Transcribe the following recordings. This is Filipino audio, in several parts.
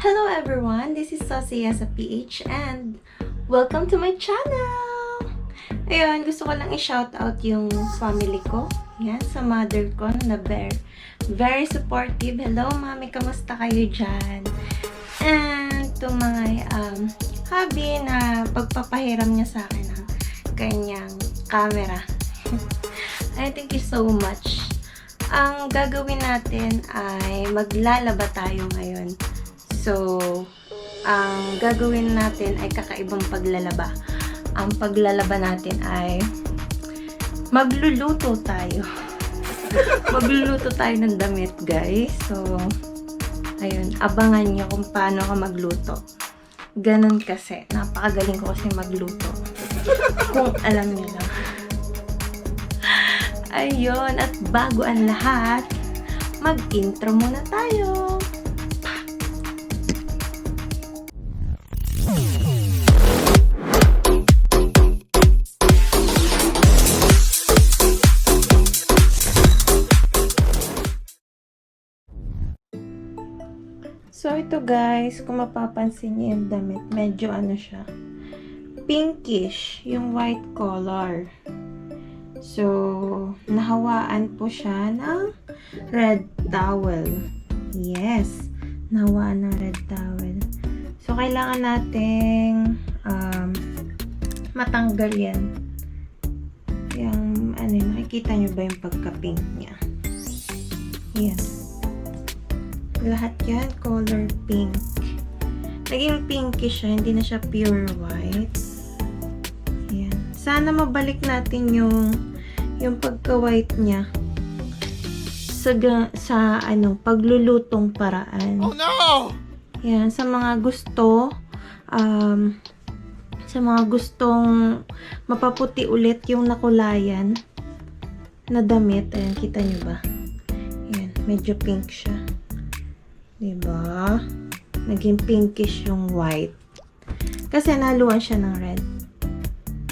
Hello everyone, this is Sosia sa PH and welcome to my channel! Ayun, gusto ko lang i-shoutout yung family ko. Yan, sa mother ko na very supportive. Hello mami, kamusta kayo dyan? And to my hubby na pagpapahiram niya sa akin ng kanyang camera. I thank you so much. Ang gagawin natin ay maglalaba tayo ngayon. So, ang gagawin natin ay kakaibang paglalaba. Ang paglalaba natin ay magluluto tayo. Magluluto tayo ng damit, guys. So, ayun, abangan nyo kung paano ka magluto. Ganon kasi. Napakagaling ko kasi magluto. Kung alam nyo lang. Ayun, at bago ang lahat, mag-intro muna tayo. So, ito guys, kung mapapansin niyo yung damit, medyo ano siya, pinkish, yung white color. So, nahawaan po siya ng red towel. Yes, nahawaan ng red towel. So, kailangan nating matanggal yan. Yung, ano, nakikita nyo ba yung pagka-pink niya? Yan. Lahat yan, color pink. Naging pinkish siya, hindi na siya pure white. Yan. Sana mabalik natin yung pagka-white niya sa ano, paglulutong paraan. Oh no! Yan, sa mga gusto, sa mga gustong mapaputi ulit yung nakulayan na damit. Ayan, kita nyo ba? Yan, medyo pink siya. Diba? Naging pinkish yung white. Kasi naluan siya ng red.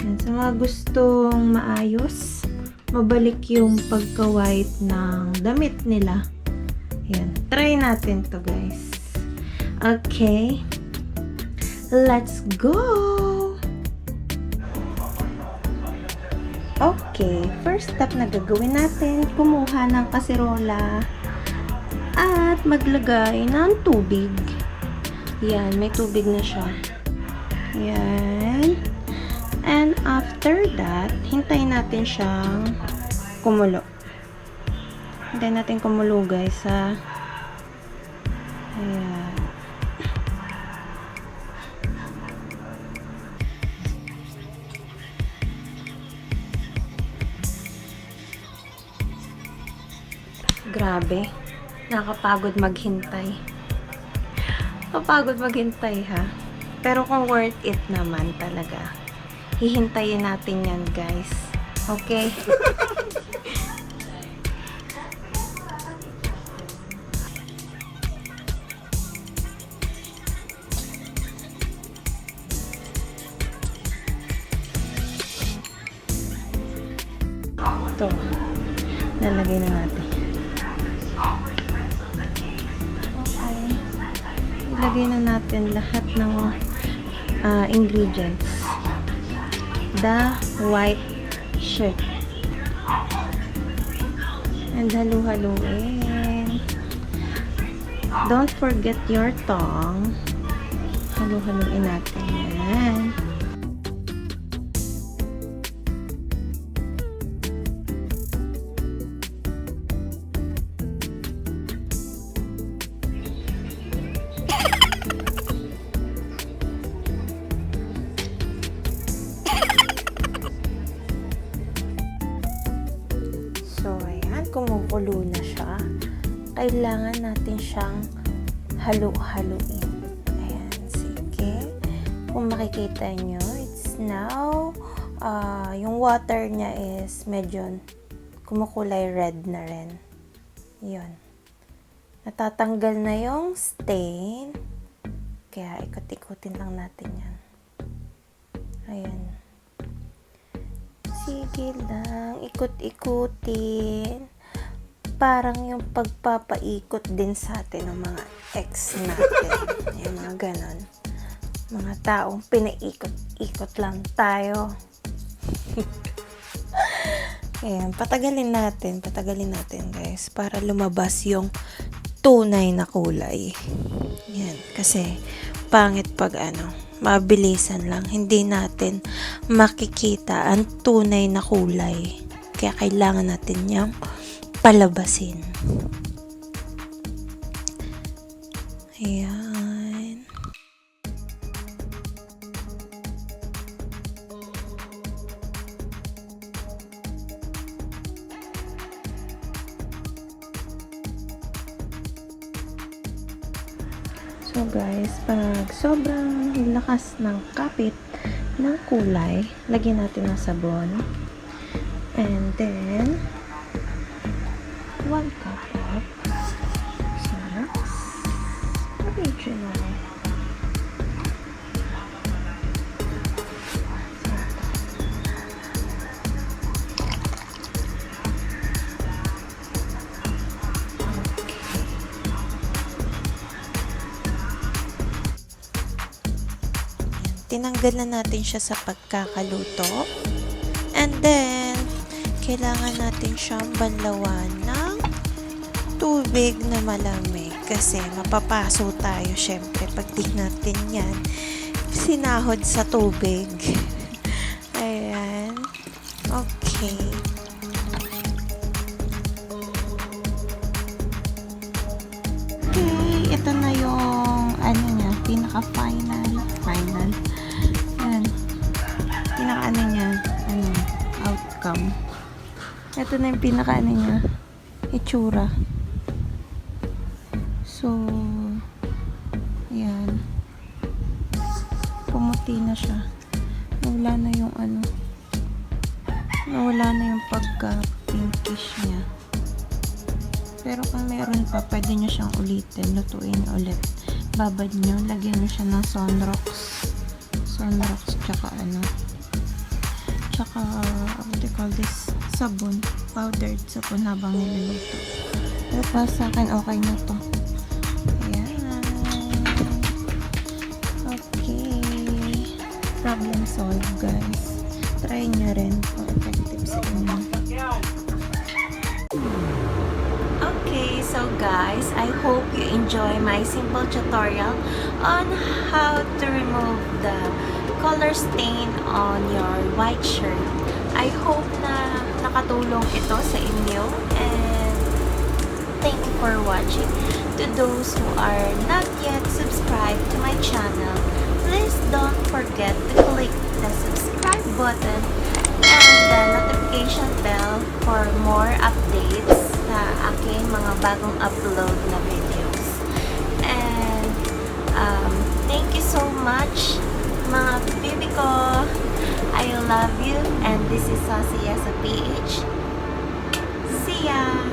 Yan. Sa mga gustong maayos, mabalik yung pagka-white ng damit nila. Yan. Try natin to guys. Okay. Let's go! Okay. First step na gagawin natin, kumuha ng kaserola at maglagay ng tubig. Yan, may tubig na siya. Yan. And after that, hintayin natin siyang kumulo. Hintayin natin kumulo guys, ha. Ayan. Grabe. Nakakapagod maghintay. Nakakapagod maghintay, ha. Pero kung worth it naman talaga, hihintayin natin yan, guys. Okay? Ito. Lalagay na natin. Ilagay na natin lahat ng ingredients. The white shirt. And halu-haluin. Don't forget your tongue. Halu-haluin natin yan. So, ayan, kumukulo na siya. Kailangan natin siyang halu-haluin. Ayan, sige. Kung makikita nyo, it's now, yung water niya is medyo kumukulay red na rin. Yun. Natatanggal na yung stain. Kaya, ikot-ikutin lang natin yan. Ayan. Sige lang, ikot-ikutin parang yung pagpapaikot din sa atin ng mga ex natin. Yung mga ganon. Mga taong pinaikot-ikot lang tayo. Ayan, patagalin natin guys, para lumabas yung tunay na kulay. Yan, kasi pangit pag mabilisan lang, hindi natin makikita ang tunay na kulay. Kaya kailangan natin niyang palabasin. Ayan. So guys, pag sobrang lakas ng kapit ng kulay, lagyan natin ng sabon. And then 1 cup of Xanax original. Tinanggal na natin siya sa pagkakaluto. And then, kailangan natin siyang banlawan ng tubig na malamig. Kasi mapapaso tayo syempre pag di natin yan sinahod sa tubig. Ayan. Okay. Okay, ito na yung niya, pinaka-final. Ayan. Pinaka niya, outcome. Ito na yung pinaka niya, itsura. So, ayan. Pumuti na siya. Nawala na yung nawala na yung pagka-pinkish niya. Pero kung meron pa, pwede nyo siyang ulitin, lutuin ulit. Babad nyo, lagyan nyo siya ng sunrox, tsaka tsaka what do you call this, sabon, powdered sabon habang niluluto. Pero para sa akin okay na to. Ayan. Okay, problem solved guys. Try nyo rin kung effective sa inyo. Okay, so guys, I hope you enjoy my simple tutorial on how to remove the color stain on your white shirt. I hope na nakatulong ito sa inyo, and thank you for watching. To those who are not yet subscribed to my channel, please don't forget to click the subscribe button and the notification bell for more updates sa aking mga bagong upload na videos. And thank you so much mga baby ko. I love you, and this is Saucy as a PH. See ya!